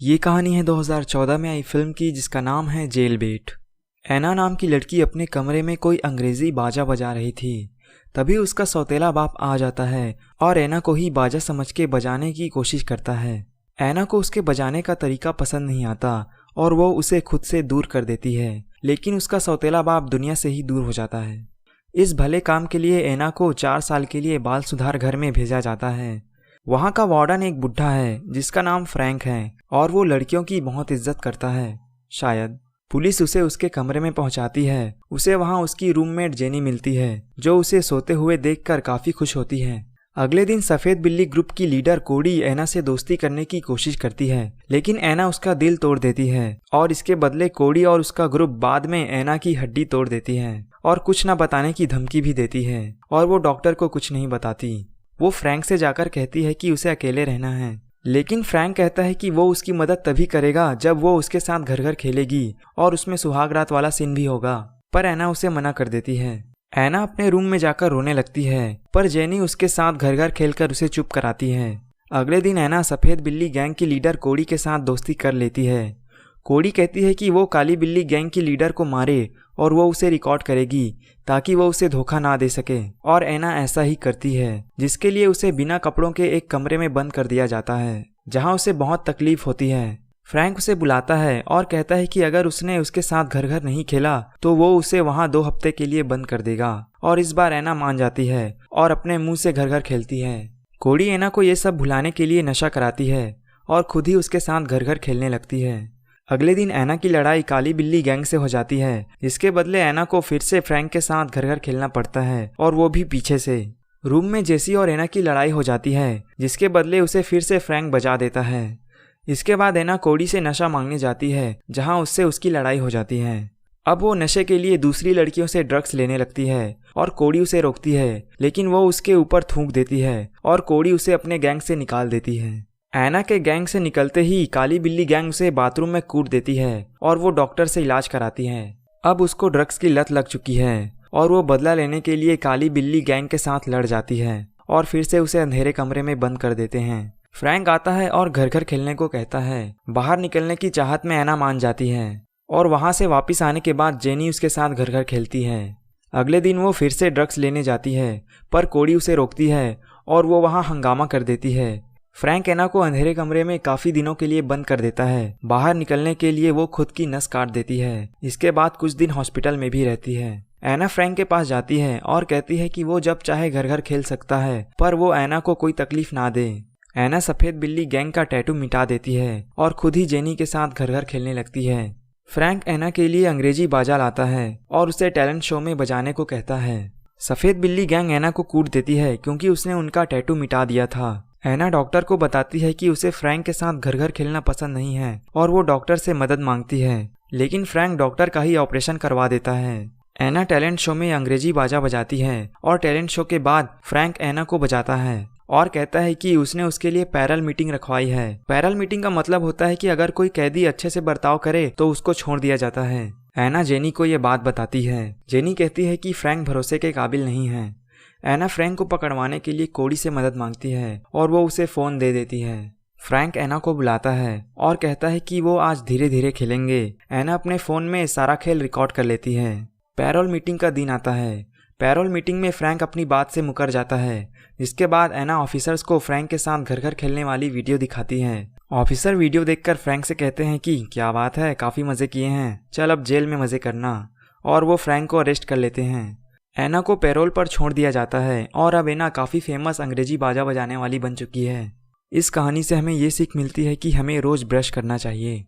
ये कहानी है 2014 में आई फिल्म की जिसका नाम है जेलबेट। ऐना नाम की लड़की अपने कमरे में कोई अंग्रेजी बाजा बजा रही थी। तभी उसका सौतेला बाप आ जाता है और ऐना को ही बाजा समझ के बजाने की कोशिश करता है। ऐना को उसके बजाने का तरीका पसंद नहीं आता और वो उसे खुद से दूर कर देती है, लेकिन उसका सौतेला बाप दुनिया से ही दूर हो जाता है। इस भले काम के लिए ऐना को 4 साल के लिए बाल सुधार घर में भेजा जाता है। वहाँ का वार्डन एक बुढ़ा है जिसका नाम फ्रैंक है और वो लड़कियों की बहुत इज्जत करता है। शायद पुलिस उसे उसके कमरे में पहुंचाती है। उसे वहाँ उसकी रूममेट जेनी मिलती है जो उसे सोते हुए देखकर काफ़ी खुश होती है। अगले दिन सफ़ेद बिल्ली ग्रुप की लीडर कोडी ऐना से दोस्ती करने की कोशिश करती है, लेकिन ऐना उसका दिल तोड़ देती है और इसके बदले कोडी और उसका ग्रुप बाद में ऐना की हड्डी तोड़ देती है और कुछ न बताने की धमकी भी देती है और वो डॉक्टर को कुछ नहीं बताती। वो फ्रैंक से जाकर कहती है कि उसे अकेले रहना है, लेकिन फ्रैंक कहता है कि वो उसकी मदद तभी करेगा जब वो उसके साथ घर घर खेलेगी और उसमें सुहाग रात वाला सीन भी होगा। पर ऐना उसे मना कर देती है। ऐना अपने रूम में जाकर रोने लगती है, पर जेनी उसके साथ घर घर खेलकर उसे चुप कराती है। अगले दिन ऐना सफ़ेद बिल्ली गैंग की लीडर कोडी के साथ दोस्ती कर लेती है। कोडी कहती है कि वो काली बिल्ली गैंग की लीडर को मारे और वो उसे रिकॉर्ड करेगी ताकि वो उसे धोखा ना दे सके, और ऐना ऐसा ही करती है, जिसके लिए उसे बिना कपड़ों के एक कमरे में बंद कर दिया जाता है जहां उसे बहुत तकलीफ होती है। फ्रैंक उसे बुलाता है और कहता है कि अगर उसने उसके साथ घर घर नहीं खेला तो वो उसे वहां 2 हफ्ते के लिए बंद कर देगा, और इस बार ऐना मान जाती है और अपने मुंह से घर घर खेलती है। कोडी ऐना को ये सब भुलाने के लिए नशा कराती है और खुद ही उसके साथ घर घर खेलने लगती है। अगले दिन ऐना की लड़ाई काली बिल्ली गैंग से हो जाती है, जिसके बदले ऐना को फिर से फ्रैंक के साथ घर घर खेलना पड़ता है और वो भी पीछे से। रूम में जेसी और ऐना की लड़ाई हो जाती है, जिसके बदले उसे फिर से फ्रैंक बजा देता है। इसके बाद ऐना कोडी से नशा मांगने जाती है जहां उससे उसकी लड़ाई हो जाती है। अब वो नशे के लिए दूसरी लड़कियों से ड्रग्स लेने लगती है और कोडी उसे रोकती है, लेकिन वो उसके ऊपर थूक देती है और कोडी उसे अपने गैंग से निकाल देती है। ऐना के गैंग से निकलते ही काली बिल्ली गैंग उसे बाथरूम में कूट देती है और वो डॉक्टर से इलाज कराती है। अब उसको ड्रग्स की लत लग चुकी है और वो बदला लेने के लिए काली बिल्ली गैंग के साथ लड़ जाती है और फिर से उसे अंधेरे कमरे में बंद कर देते हैं। फ्रैंक आता है और घर घर खेलने को कहता है। बाहर निकलने की चाहत में ऐना मान जाती है और वहाँ से वापस आने के बाद जेनी उसके साथ घर घर खेलती है। अगले दिन वो फिर से ड्रग्स लेने जाती है, पर कोडी उसे रोकती है और वो वहाँ हंगामा कर देती है। फ्रैंक ऐना को अंधेरे कमरे में काफ़ी दिनों के लिए बंद कर देता है। बाहर निकलने के लिए वो खुद की नस काट देती है। इसके बाद कुछ दिन हॉस्पिटल में भी रहती है। ऐना फ्रैंक के पास जाती है और कहती है कि वो जब चाहे घर घर खेल सकता है, पर वो ऐना को कोई तकलीफ ना दे। ऐना सफ़ेद बिल्ली गैंग का टैटू मिटा देती है और खुद ही जेनी के साथ घर घर खेलने लगती है। फ्रैंक ऐना के लिए अंग्रेजी बाजा लाता है और उसे टैलेंट शो में बजाने को कहता है। सफ़ेद बिल्ली गैंग ऐना को कूट देती है क्योंकि उसने उनका टैटू मिटा दिया था। ऐना डॉक्टर को बताती है कि उसे फ्रैंक के साथ घर घर खेलना पसंद नहीं है और वो डॉक्टर से मदद मांगती है, लेकिन फ्रैंक डॉक्टर का ही ऑपरेशन करवा देता है। ऐना टैलेंट शो में अंग्रेजी बाजा बजाती है और टैलेंट शो के बाद फ्रैंक ऐना को बजाता है और कहता है कि उसने उसके लिए पैरल मीटिंग रखवाई है। पैरल मीटिंग का मतलब होता है कि अगर कोई कैदी अच्छे से बर्ताव करे तो उसको छोड़ दिया जाता है। ऐना जेनी को ये बात बताती है। जेनी कहती है कि फ्रैंक भरोसे के काबिल नहीं है। ऐना फ्रैंक को पकड़वाने के लिए कोडी से मदद मांगती है और वो उसे फ़ोन दे देती है। फ्रैंक ऐना को बुलाता है और कहता है कि वो आज धीरे धीरे खेलेंगे। ऐना अपने फ़ोन में सारा खेल रिकॉर्ड कर लेती है। पैरोल मीटिंग का दिन आता है। पैरोल मीटिंग में फ्रैंक अपनी बात से मुकर जाता है, जिसके बाद ऐना ऑफिसर्स को फ्रैंक के साथ घर घर खेलने वाली वीडियो दिखाती है। ऑफिसर वीडियो देखकर फ्रैंक से कहते हैं कि क्या बात है, काफ़ी मज़े किए हैं, चल अब जेल में मज़े करना, और वो फ्रैंक को अरेस्ट कर लेते हैं। ऐना को पैरोल पर छोड़ दिया जाता है और अब ऐना काफ़ी फेमस अंग्रेजी बाजा बजाने वाली बन चुकी है। इस कहानी से हमें ये सीख मिलती है कि हमें रोज़ ब्रश करना चाहिए।